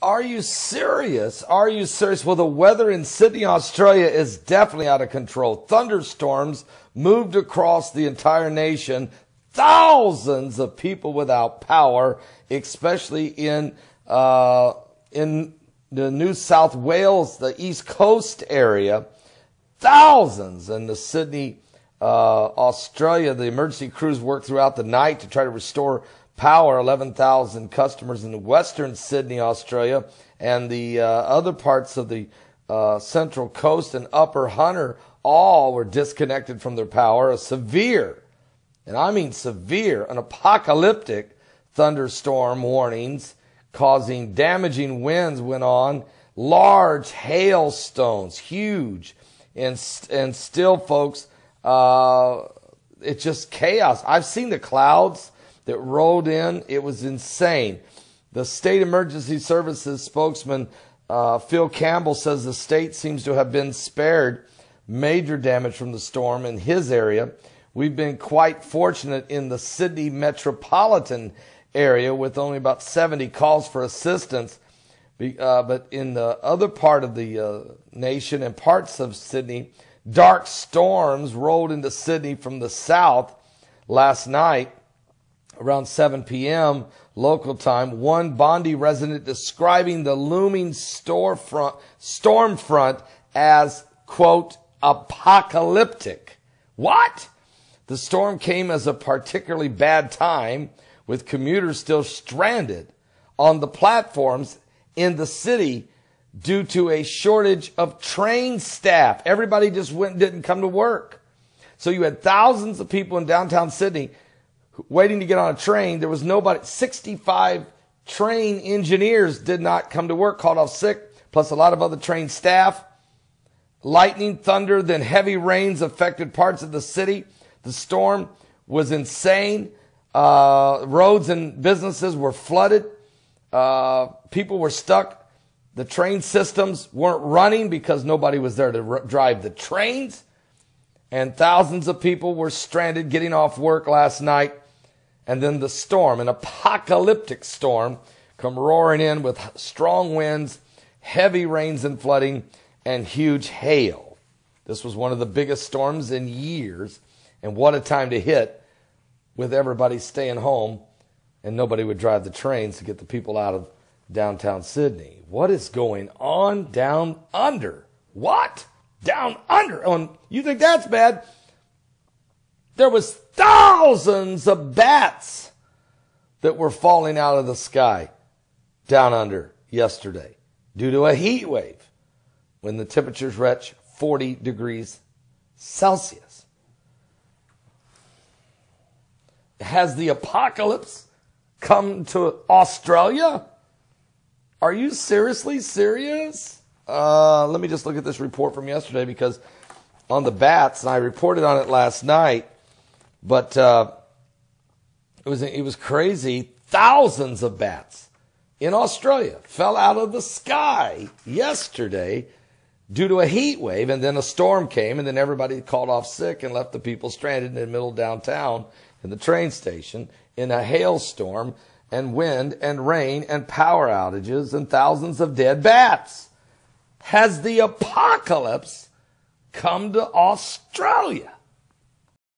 Are you serious? Are you serious? Well, the weather in Sydney, Australia is definitely out of control. Thunderstorms moved across the entire nation. Thousands of people without power, especially in the New South Wales, the East Coast area. Thousands in the Sydney, Australia. The emergency crews worked throughout the night to try to restore power. 11,000 customers in Western Sydney, Australia, and the other parts of the Central Coast and Upper Hunter all were disconnected from their power. A severe, and I mean severe, an apocalyptic thunderstorm warnings causing damaging winds went on. Large hailstones, huge, and still, folks, it's just chaos. I've seen the clouds that rolled in. It was insane. The State Emergency Services spokesman, Phil Campbell, says the state seems to have been spared major damage from the storm in his area. We've been quite fortunate in the Sydney metropolitan area with only about 70 calls for assistance. But in the other part of the nation and parts of Sydney, dark storms rolled into Sydney from the south last night around 7 p.m. local time. One Bondi resident describing the looming storm front as, quote, apocalyptic. What? The storm came as a particularly bad time, with commuters still stranded on the platforms in the city due to a shortage of train staff. Everybody just didn't come to work. So you had thousands of people in downtown Sydney waiting to get on a train. There was nobody. 65 train engineers did not come to work, called off sick, plus a lot of other train staff. Lightning, thunder, then heavy rains affected parts of the city. The storm was insane. Roads and businesses were flooded. People were stuck. The train systems weren't running because nobody was there to drive the trains. And thousands of people were stranded getting off work last night. And then the storm, an apocalyptic storm, come roaring in with strong winds, heavy rains and flooding, and huge hail. This was one of the biggest storms in years. And what a time to hit, with everybody staying home and nobody would drive the trains to get the people out of downtown Sydney. What is going on down under? What? Down under? Oh, you think that's bad? There was thousands of bats that were falling out of the sky down under yesterday due to a heat wave when the temperatures reached 40 degrees Celsius. Has the apocalypse come to Australia? Are you seriously serious? Let me just look at this report from yesterday, because on the bats, and I reported on it last night, but it was crazy. Thousands of bats in Australia fell out of the sky yesterday due to a heat wave, and then a storm came, and then everybody called off sick and left the people stranded in the middle of downtown in the train station in a hailstorm and wind and rain and power outages and thousands of dead bats. Has the apocalypse come to Australia?